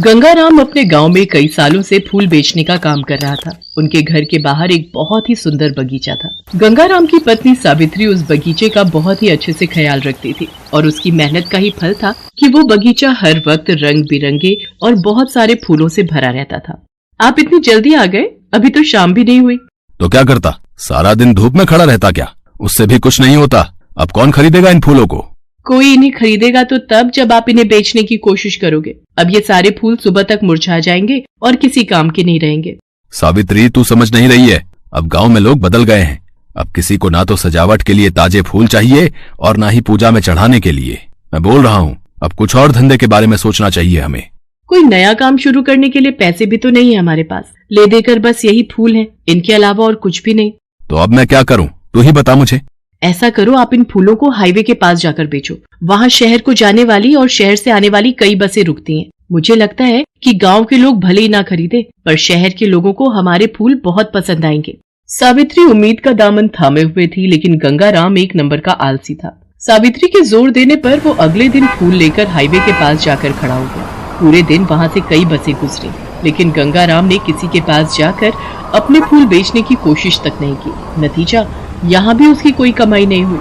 गंगाराम अपने गांव में कई सालों से फूल बेचने का काम कर रहा था। उनके घर के बाहर एक बहुत ही सुंदर बगीचा था। गंगाराम की पत्नी सावित्री उस बगीचे का बहुत ही अच्छे से ख्याल रखती थी और उसकी मेहनत का ही फल था कि वो बगीचा हर वक्त रंग बिरंगे और बहुत सारे फूलों से भरा रहता था। आप इतनी जल्दी आ गए? अभी तो शाम भी नहीं हुई। तो क्या करता, सारा दिन धूप में खड़ा रहता क्या? उससे भी कुछ नहीं होता। अब कौन खरीदेगा इन फूलों को? कोई इन्हें खरीदेगा तो तब जब आप इन्हें बेचने की कोशिश करोगे। अब ये सारे फूल सुबह तक मुरझा जाएंगे और किसी काम के नहीं रहेंगे। सावित्री, तू समझ नहीं रही है। अब गांव में लोग बदल गए हैं। अब किसी को ना तो सजावट के लिए ताजे फूल चाहिए और ना ही पूजा में चढ़ाने के लिए। मैं बोल रहा हूँ, अब कुछ और धंधे के बारे में सोचना चाहिए हमें। कोई नया काम शुरू करने के लिए पैसे भी तो नहीं है हमारे पास। ले देकर बस यही फूल हैं, इनके अलावा और कुछ भी नहीं। तो अब मैं क्या करूँ, तू ही बता मुझे। ऐसा करो, आप इन फूलों को हाईवे के पास जाकर बेचो। वहाँ शहर को जाने वाली और शहर से आने वाली कई बसें रुकती हैं। मुझे लगता है कि गांव के लोग भले ही ना खरीदे, पर शहर के लोगों को हमारे फूल बहुत पसंद आएंगे। सावित्री उम्मीद का दामन थामे हुए थी, लेकिन गंगाराम एक नंबर का आलसी था। सावित्री के जोर देने पर वो अगले दिन फूल लेकर हाईवे के पास जाकर खड़ा हो गया। पूरे दिन वहाँ से कई बसें गुजरी, लेकिन गंगाराम ने किसी के पास जाकर अपने फूल बेचने की कोशिश तक नहीं की। नतीजा, यहाँ भी उसकी कोई कमाई नहीं हुई।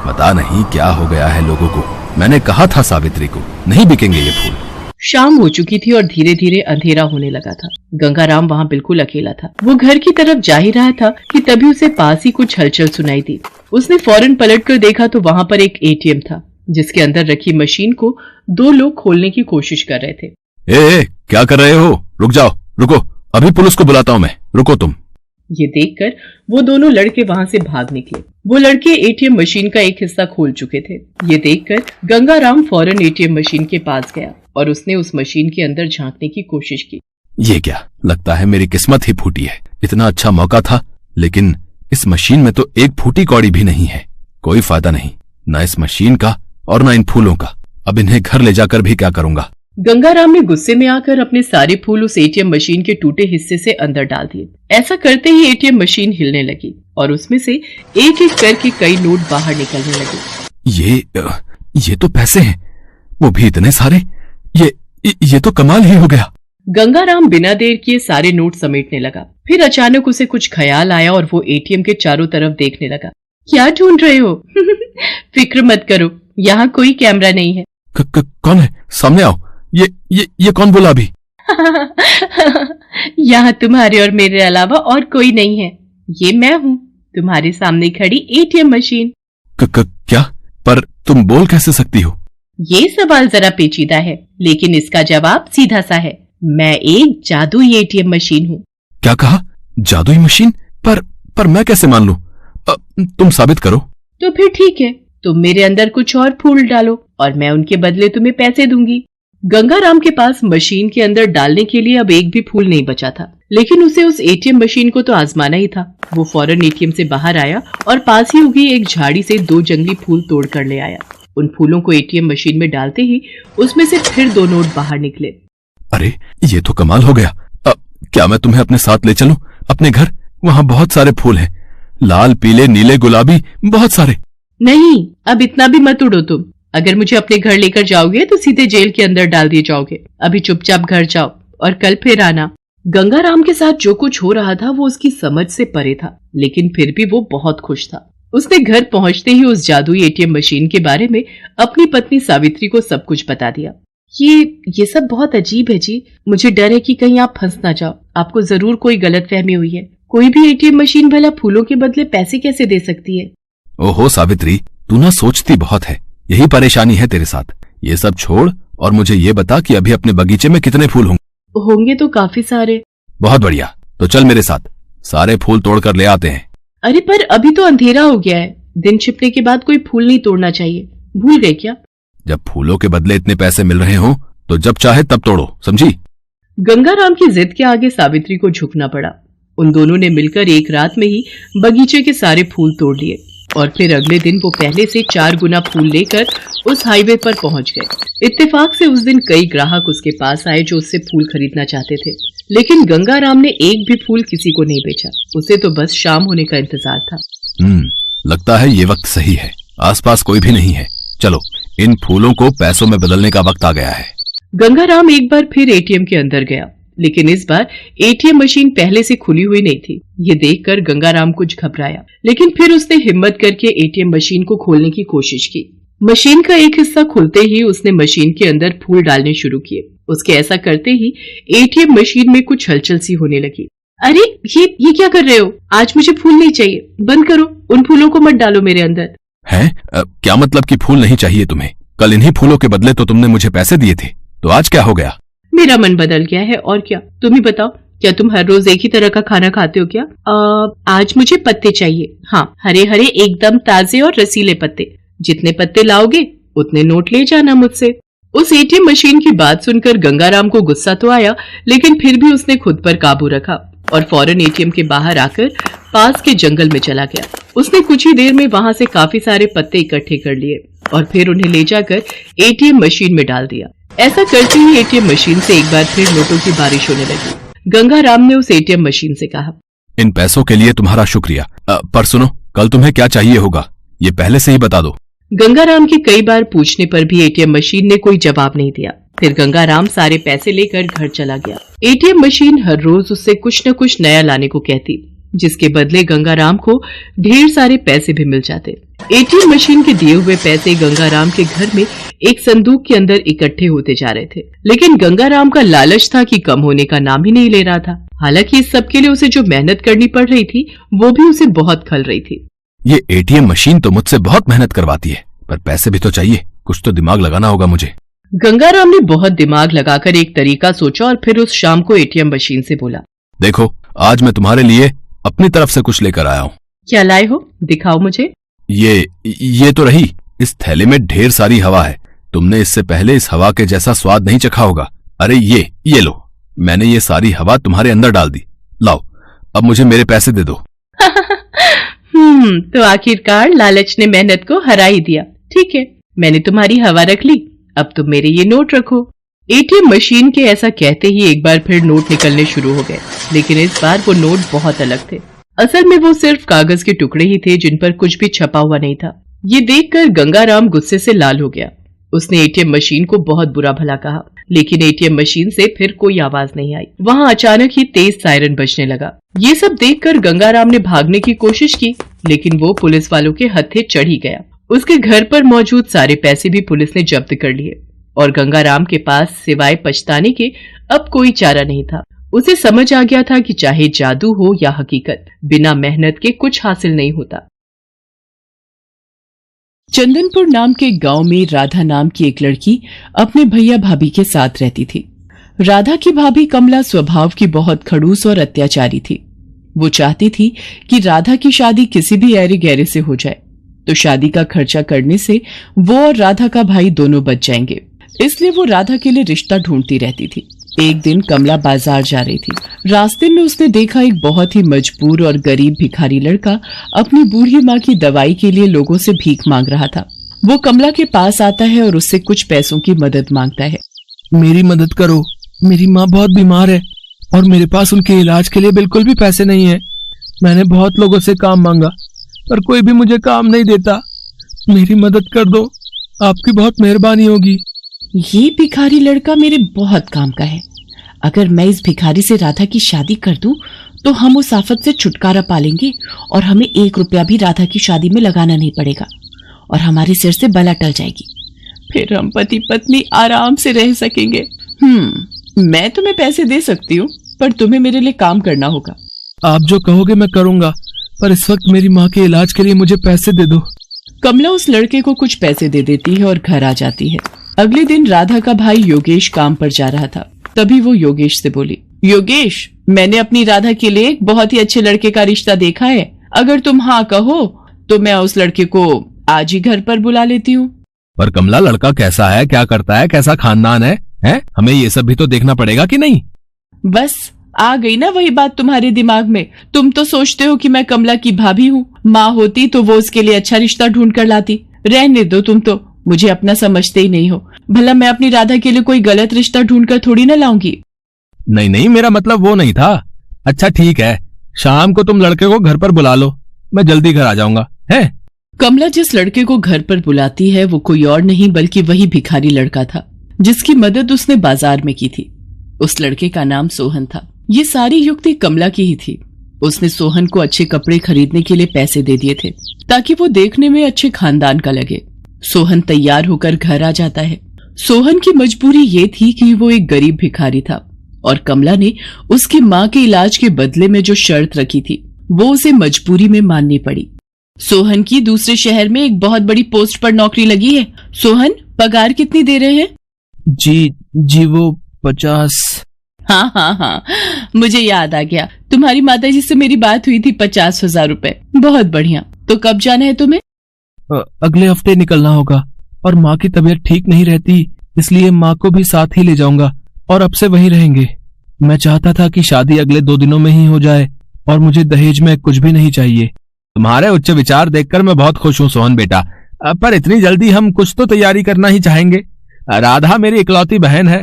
पता नहीं क्या हो गया है लोगों को। मैंने कहा था सावित्री को, नहीं बिकेंगे ये फूल। शाम हो चुकी थी और धीरे धीरे अंधेरा होने लगा था। गंगाराम वहाँ बिल्कुल अकेला था। वो घर की तरफ जा ही रहा था कि तभी उसे पास ही कुछ हलचल सुनाई दी। उसने फौरन पलटकर देखा तो वहाँ पर एक एटीएम था, जिसके अंदर रखी मशीन को दो लोग खोलने की कोशिश कर रहे थे। ए, क्या कर रहे हो? रुक जाओ, रुको, अभी पुलिस को बुलाता हूँ मैं, रुको तुम। ये देखकर वो दोनों लड़के वहाँ से भाग निकले। वो लड़के एटीएम मशीन का एक हिस्सा खोल चुके थे। ये देखकर गंगाराम फौरन एटीएम मशीन के पास गया और उसने उस मशीन के अंदर झांकने की कोशिश की। ये क्या, लगता है मेरी किस्मत ही फूटी है। इतना अच्छा मौका था, लेकिन इस मशीन में तो एक फूटी कौड़ी भी नहीं है। कोई फायदा नहीं, न इस मशीन का और न इन फूलों का। अब इन्हें घर ले जाकर भी क्या करूंगा। गंगाराम ने गुस्से में आकर अपने सारे फूल उस एटीएम मशीन के टूटे हिस्से से अंदर डाल दिए। ऐसा करते ही एटीएम मशीन हिलने लगी और उसमें से एक एक करके कई नोट बाहर निकलने लगे। ये तो पैसे हैं, वो भी इतने सारे। ये तो कमाल ही हो गया। गंगाराम बिना देर किए सारे नोट समेटने लगा। फिर अचानक उसे कुछ ख्याल आया और वो एटीएम के चारों तरफ देखने लगा। क्या ढूंढ रहे हो? फिक्र मत करो, यहाँ कोई कैमरा नहीं है। कौन है? सामने आओ। ये कौन बोला अभी? यहाँ तुम्हारे और मेरे अलावा और कोई नहीं है। ये मैं हूँ, तुम्हारे सामने खड़ी एटीएम मशीन। क्या? पर तुम बोल कैसे सकती हो? ये सवाल जरा पेचीदा है, लेकिन इसका जवाब सीधा सा है। मैं एक जादुई एटीएम मशीन हूँ। क्या कहा? जादुई मशीन? पर मैं कैसे मान लूं? तुम साबित करो। तो फिर ठीक है, तुम मेरे अंदर कुछ और फूल डालो और मैं उनके बदले तुम्हें पैसे दूंगी। गंगाराम के पास मशीन के अंदर डालने के लिए अब एक भी फूल नहीं बचा था, लेकिन उसे उस एटीएम मशीन को तो आजमाना ही था। वो फौरन एटीएम से बाहर आया और पास ही उगी एक झाड़ी से दो जंगली फूल तोड़ कर ले आया। उन फूलों को एटीएम मशीन में डालते ही उसमें से फिर दो नोट बाहर निकले। अरे, ये तो कमाल हो गया। क्या मैं तुम्हें अपने साथ ले चलूं अपने घर? वहाँ बहुत सारे फूल हैं, लाल, पीले, नीले, गुलाबी, बहुत सारे। नहीं, अब इतना भी मत उड़ो तुम। अगर मुझे अपने घर लेकर जाओगे तो सीधे जेल के अंदर डाल दिए जाओगे। अभी चुपचाप घर जाओ और कल फिर आना। गंगाराम के साथ जो कुछ हो रहा था वो उसकी समझ से परे था, लेकिन फिर भी वो बहुत खुश था। उसने घर पहुंचते ही उस जादुई एटीएम मशीन के बारे में अपनी पत्नी सावित्री को सब कुछ बता दिया। ये सब बहुत अजीब है जी। मुझे डर है कि कहीं आप फंस ना जाओ। आपको जरूर कोई गलतफहमी हुई है। कोई भी एटीएम मशीन भला फूलों के बदले पैसे कैसे दे सकती है? ओहो सावित्री, तू ना सोचती बहुत है। यही परेशानी है तेरे साथ। ये सब छोड़ और मुझे ये बता कि अभी अपने बगीचे में कितने फूल होंगे? तो काफी सारे। बहुत बढ़िया, तो चल मेरे साथ, सारे फूल तोड़कर ले आते हैं। अरे पर अभी तो अंधेरा हो गया है। दिन छिपने के बाद कोई फूल नहीं तोड़ना चाहिए। भूल गए क्या? जब फूलों के बदले इतने पैसे मिल रहे हो तो जब चाहे तब तोड़ो, समझी? गंगाराम की जिद के आगे सावित्री को झुकना पड़ा। उन दोनों ने मिलकर एक रात में ही बगीचे के सारे फूल तोड़ लिए और फिर अगले दिन वो पहले से 4 गुना फूल लेकर उस हाईवे पर पहुंच गए। इत्तेफाक से उस दिन कई ग्राहक उसके पास आए जो उससे फूल खरीदना चाहते थे, लेकिन गंगाराम ने एक भी फूल किसी को नहीं बेचा। उसे तो बस शाम होने का इंतजार था। लगता है ये वक्त सही है। आसपास कोई भी नहीं है। चलो, इन फूलों को पैसों में बदलने का वक्त आ गया है। गंगाराम एक बार फिर एटीएम के अंदर गया, लेकिन इस बार एटीएम मशीन पहले से खुली हुई नहीं थी। ये देखकर गंगाराम कुछ घबराया, लेकिन फिर उसने हिम्मत करके एटीएम मशीन को खोलने की कोशिश की। मशीन का एक हिस्सा खुलते ही उसने मशीन के अंदर फूल डालने शुरू किए। उसके ऐसा करते ही एटीएम मशीन में कुछ हलचल सी होने लगी। अरे ये क्या कर रहे हो? आज मुझे फूल नहीं चाहिए, बंद करो, उन फूलों को मत डालो मेरे अंदर। है? क्या मतलब कि फूल नहीं चाहिए तुम्हें? कल इन्हीं फूलों के बदले तो तुमने मुझे पैसे दिए थे, तो आज क्या हो गया? मेरा मन बदल गया है, और क्या। तुम ही बताओ, क्या तुम हर रोज एक ही तरह का खाना खाते हो क्या? आज मुझे पत्ते चाहिए। हाँ, हरे हरे एकदम ताजे और रसीले पत्ते। जितने पत्ते लाओगे उतने नोट ले जाना मुझसे। उस एटीएम मशीन की बात सुनकर गंगाराम को गुस्सा तो आया, लेकिन फिर भी उसने खुद पर काबू रखा और फौरन एटीएम के बाहर आकर पास के जंगल में चला गया। उसने कुछ ही देर में वहां से काफी सारे पत्ते इकट्ठे कर लिए और फिर उन्हें ले जाकर एटीएम मशीन में डाल दिया। ऐसा करते ही एटीएम मशीन से एक बार फिर नोटों की बारिश होने लगी। गंगाराम ने उस एटीएम मशीन से कहा, इन पैसों के लिए तुम्हारा शुक्रिया, पर सुनो, कल तुम्हें क्या चाहिए होगा ये पहले से ही बता दो। गंगाराम के कई बार पूछने पर भी एटीएम मशीन ने कोई जवाब नहीं दिया। फिर गंगाराम सारे पैसे लेकर घर चला गया। एटीएम मशीन हर रोज उससे कुछ न कुछ नया लाने को कहती, जिसके बदले गंगाराम को ढेर सारे पैसे भी मिल जाते। एटीएम मशीन के दिए हुए पैसे गंगाराम के घर में एक संदूक के अंदर इकट्ठे होते जा रहे थे, लेकिन गंगाराम का लालच था कि कम होने का नाम ही नहीं ले रहा था। हालांकि इस सब के लिए उसे जो मेहनत करनी पड़ रही थी वो भी उसे बहुत खल रही थी। ये एटीएम मशीन तो मुझसे बहुत मेहनत करवाती है, पर पैसे भी तो चाहिए, कुछ तो दिमाग लगाना होगा मुझे। गंगाराम ने बहुत दिमाग लगाकर एक तरीका सोचा और फिर उस शाम को एटीएम मशीन से बोला, देखो, आज मैं तुम्हारे लिए अपनी तरफ से कुछ लेकर आया हूँ। क्या लाए हो? दिखाओ मुझे। ये तो रही। इस थैले में ढेर सारी हवा है। तुमने इससे पहले इस हवा के जैसा स्वाद नहीं चखा होगा। अरे ये लो, मैंने ये सारी हवा तुम्हारे अंदर डाल दी। लाओ, अब मुझे मेरे पैसे दे दो। तो आखिरकार लालच ने मेहनत को हरा ही दिया। ठीक है, मैंने तुम्हारी हवा रख ली, अब तुम मेरे ये नोट रखो। एटीएम मशीन के ऐसा कहते ही एक बार फिर नोट निकलने शुरू हो गए, लेकिन इस बार वो नोट बहुत अलग थे। असल में वो सिर्फ कागज के टुकड़े ही थे जिन पर कुछ भी छपा हुआ नहीं था। ये देखकर गंगाराम गुस्से से लाल हो गया। उसने एटीएम मशीन को बहुत बुरा भला कहा, लेकिन एटीएम मशीन से फिर कोई आवाज नहीं आई। वहाँ अचानक ही तेज सायरन बजने लगा। ये सब देखकर गंगाराम ने भागने की कोशिश की, लेकिन वो पुलिस वालों के हत्थे चढ़ ही गया। उसके घर पर मौजूद सारे पैसे भी पुलिस ने जब्त कर लिए और गंगाराम के पास सिवाय पछताने के अब कोई चारा नहीं था। उसे समझ आ गया था कि चाहे जादू हो या हकीकत, बिना मेहनत के कुछ हासिल नहीं होता। चंदनपुर नाम के गांव में राधा नाम की एक लड़की अपने भैया भाभी के साथ रहती थी। राधा की भाभी कमला स्वभाव की बहुत खड़ूस और अत्याचारी थी। वो चाहती थी कि राधा की शादी किसी भी ऐरे गैरे से हो जाए, तो शादी का खर्चा करने से वो और राधा का भाई दोनों बच जाएंगे। इसलिए वो राधा के लिए रिश्ता ढूंढती रहती थी। एक दिन कमला बाजार जा रही थी। रास्ते में उसने देखा एक बहुत ही मजबूर और गरीब भिखारी लड़का अपनी बूढ़ी माँ की दवाई के लिए लोगों से भीख मांग रहा था। वो कमला के पास आता है और उससे कुछ पैसों की मदद मांगता है। मेरी मदद करो, मेरी माँ बहुत बीमार है और मेरे पास उनके इलाज के लिए बिल्कुल भी पैसे नहीं है। मैंने बहुत लोगों से काम मांगा पर कोई भी मुझे काम नहीं देता। मेरी मदद कर दो, आपकी बहुत मेहरबानी होगी। ये भिखारी लड़का मेरे बहुत काम का है। अगर मैं इस भिखारी से राधा की शादी कर दूं, तो हम उस आफत से छुटकारा पालेंगे और हमें 1 रुपया भी राधा की शादी में लगाना नहीं पड़ेगा और हमारे सिर से बला टल जाएगी। फिर हम पति पत्नी आराम से रह सकेंगे। मैं तुम्हें पैसे दे सकती हूँ, पर तुम्हें मेरे लिए काम करना होगा। आप जो कहोगे मैं करूँगा, पर इस वक्त मेरी माँ के इलाज के लिए मुझे पैसे दे दो। कमला उस लड़के को कुछ पैसे दे देती है और घर आ जाती है। अगले दिन राधा का भाई योगेश काम पर जा रहा था। तभी वो योगेश से बोली, योगेश, मैंने अपनी राधा के लिए एक बहुत ही अच्छे लड़के का रिश्ता देखा है। अगर तुम हाँ कहो तो मैं उस लड़के को आज ही घर पर बुला लेती हूँ। पर कमला, लड़का कैसा है, क्या करता है, कैसा खानदान है? हमें ये सब भी तो देखना पड़ेगा कि नहीं? बस आ गई ना वही बात तुम्हारे दिमाग में। तुम तो सोचते हो कि मैं कमला की भाभी हूँ। माँ होती तो वो उसके लिए अच्छा रिश्ता ढूंढ कर लाती। रहने दो, तुम तो मुझे अपना समझते ही नहीं हो। भला मैं अपनी राधा के लिए कोई गलत रिश्ता ढूंढकर थोड़ी ना लाऊंगी। नहीं, मेरा मतलब वो नहीं था। अच्छा ठीक है, शाम को तुम लड़के को घर पर बुला लो, मैं जल्दी घर आ जाऊंगा। है? कमला जिस लड़के को घर पर बुलाती है वो कोई और नहीं बल्कि वही भिखारी लड़का था। जिसकी मदद उसने बाजार में की थी। उस लड़के का नाम सोहन था। ये सारी युक्ति कमला की ही थी। उसने सोहन को अच्छे कपड़े खरीदने के लिए पैसे दे दिए थे ताकि वो देखने में अच्छे खानदान का लगे। सोहन तैयार होकर घर आ जाता है। सोहन की मजबूरी ये थी कि वो एक गरीब भिखारी था और कमला ने उसकी माँ के इलाज के बदले में जो शर्त रखी थी वो उसे मजबूरी में माननी पड़ी। सोहन की दूसरे शहर में एक बहुत बड़ी पोस्ट पर नौकरी लगी है। सोहन, पगार कितनी दे रहे हैं? जी वो 50। हाँ, मुझे याद आ गया। तुम्हारी माताजी से मेरी बात हुई थी। 50,000 रुपए। बहुत बढ़िया। तो कब जाना है तुम्हें? अगले हफ्ते निकलना होगा और माँ की तबीयत ठीक नहीं रहती, इसलिए माँ को भी साथ ही ले जाऊंगा और अब से वहीं रहेंगे। मैं चाहता था कि शादी अगले 2 दिनों में ही हो जाए और मुझे दहेज में कुछ भी नहीं चाहिए। तुम्हारे उच्च विचार देखकर मैं बहुत खुश हूँ सोहन बेटा, पर इतनी जल्दी हम कुछ तो तैयारी करना ही चाहेंगे। राधा मेरी इकलौती बहन है।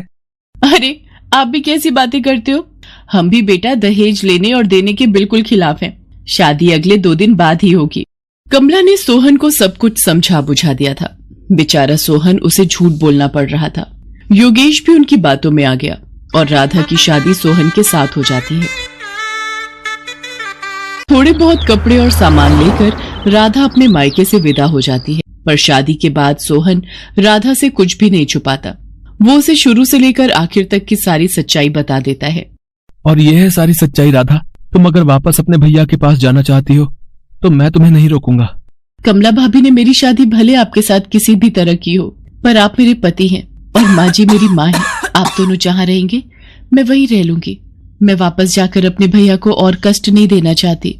अरे, आप भी कैसी बातें करते हो? हम भी बेटा दहेज लेने और देने के बिल्कुल खिलाफ हैं। शादी अगले 2 दिन बाद ही होगी। कमला ने सोहन को सब कुछ समझा बुझा दिया था। बेचारा सोहन उसे झूठ बोलना पड़ रहा था। योगेश भी उनकी बातों में आ गया और राधा की शादी सोहन के साथ हो जाती है। थोड़े बहुत कपड़े और सामान लेकर राधा अपने मायके से विदा हो जाती है। पर शादी के बाद सोहन राधा से कुछ भी नहीं छुपाता। वो उसे शुरू से लेकर आखिर तक की सारी सच्चाई बता देता है। और यह है सारी सच्चाई राधा। तुम अगर वापस अपने भैया के पास जाना चाहती हो तो मैं तुम्हें नहीं रोकूंगा। कमला भाभी ने मेरी शादी भले आपके साथ किसी भी तरह की हो, पर आप मेरे पति हैं और माँ जी मेरी माँ है। आप दोनों जहाँ रहेंगे मैं वहीं रह लूंगी। मैं वापस जाकर अपने भैया को और कष्ट नहीं देना चाहती।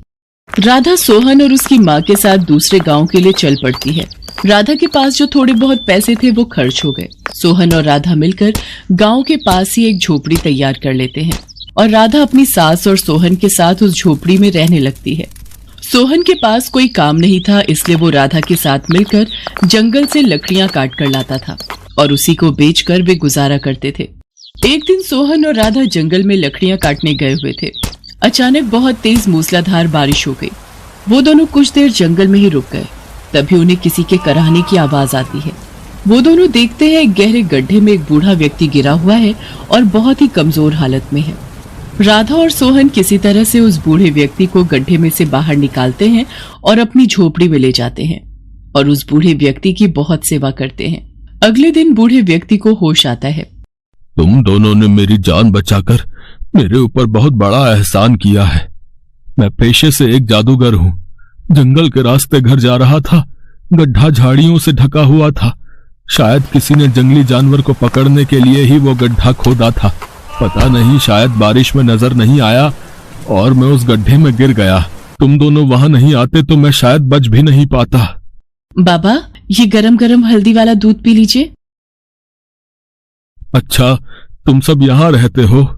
राधा सोहन और उसकी माँ के साथ दूसरे गांव के लिए चल पड़ती है। राधा के पास जो थोड़े बहुत पैसे थे वो खर्च हो गए। सोहन और राधा मिलकर गांव के पास ही एक झोपड़ी तैयार कर लेते हैं और राधा अपनी सास और सोहन के साथ उस झोपड़ी में रहने लगती है। सोहन के पास कोई काम नहीं था, इसलिए वो राधा के साथ मिलकर जंगल से लकड़ियां काट कर लाता था और उसी को बेचकर वे गुजारा करते थे। एक दिन सोहन और राधा जंगल में लकड़ियां काटने गए हुए थे। अचानक बहुत तेज मूसलाधार बारिश हो गई। वो दोनों कुछ देर जंगल में ही रुक गए। तभी उन्हें किसी के कराहने की आवाज आती है। वो दोनों देखते हैं गहरे गड्ढे में एक बूढ़ा व्यक्ति गिरा हुआ है और बहुत ही कमजोर हालत में है। राधा और सोहन किसी तरह से उस बूढ़े व्यक्ति को गड्ढे में से बाहर निकालते हैं और अपनी झोपड़ी में ले जाते हैं और उस बूढ़े व्यक्ति की बहुत सेवा करते हैं। अगले दिन बूढ़े व्यक्ति को होश आता है। तुम दोनों ने मेरी जान बचाकर मेरे ऊपर बहुत बड़ा एहसान किया है। मैं पेशे से एक जादूगर हूँ। जंगल के रास्ते घर जा रहा था। गड्ढा झाड़ियों से ढका हुआ था। शायद किसी ने जंगली जानवर को पकड़ने के लिए ही वो गड्ढा खोदा था। पता नहीं, शायद बारिश में नजर नहीं आया और मैं उस गड्ढे में गिर गया। तुम दोनों वहां नहीं आते तो मैं शायद बच भी नहीं पाता। बाबा, ये गरम गरम हल्दी वाला दूध पी लीजिए। अच्छा, तुम सब यहाँ रहते हो?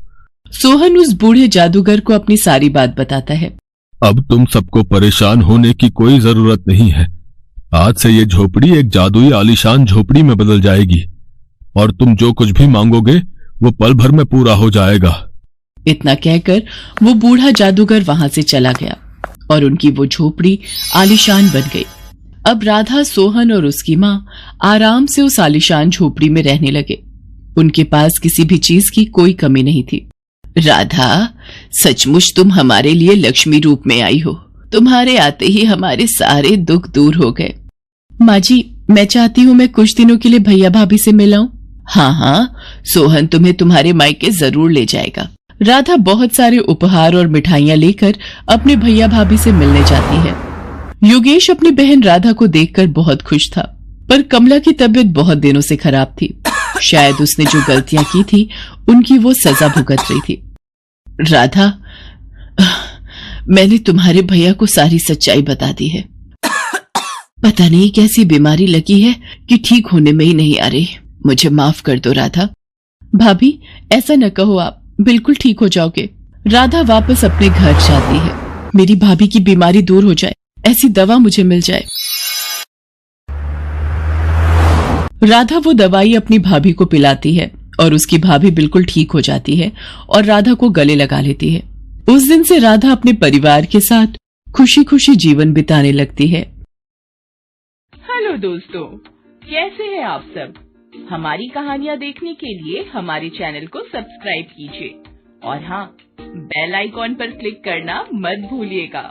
सोहन उस बूढ़े जादूगर को अपनी सारी बात बताता है। अब तुम सबको परेशान होने की कोई जरूरत नहीं है। आज से ये झोपड़ी एक जादुई आलीशान झोपड़ी में बदल जाएगी और तुम जो कुछ भी मांगोगे वो पल भर में पूरा हो जाएगा। इतना कहकर वो बूढ़ा जादूगर वहां से चला गया और उनकी वो झोपड़ी आलीशान बन गई। अब राधा, सोहन और उसकी माँ आराम से उस आलीशान झोपड़ी में रहने लगे। उनके पास किसी भी चीज की कोई कमी नहीं थी। राधा, सचमुच तुम हमारे लिए लक्ष्मी रूप में आई हो। तुम्हारे आते ही हमारे सारे दुख दूर हो गए। माँ जी, मैं चाहती हूँ मैं कुछ दिनों के लिए भैया भाभी से मिलाऊं। हाँ, सोहन तुम्हें तुम्हारे मायके जरूर ले जाएगा। राधा बहुत सारे उपहार और मिठाइयाँ लेकर अपने भैया भाभी से मिलने जाती है। योगेश अपनी बहन राधा को देखकर बहुत खुश था, पर कमला की तबीयत बहुत दिनों से खराब थी। शायद उसने जो गलतियां की थी उनकी वो सजा भुगत रही थी। राधा, मैंने तुम्हारे भैया को सारी सच्चाई बता दी है। पता नहीं कैसी बीमारी लगी है कि ठीक होने में ही नहीं आ रही। मुझे माफ कर दो राधा। भाभी, ऐसा न कहो, आप बिल्कुल ठीक हो जाओगे। राधा वापस अपने घर जाती है। मेरी भाभी की बीमारी दूर हो जाए, ऐसी दवा मुझे मिल जाए। राधा वो दवाई अपनी भाभी को पिलाती है और उसकी भाभी बिल्कुल ठीक हो जाती है और राधा को गले लगा लेती है। उस दिन से राधा अपने परिवार के साथ खुशी खुशी जीवन बिताने लगती है। हेलो दोस्तों, कैसे हैं आप सब? हमारी कहानियाँ देखने के लिए हमारे चैनल को सब्सक्राइब कीजिए और हाँ, बेल आइकॉन पर क्लिक करना मत भूलिएगा।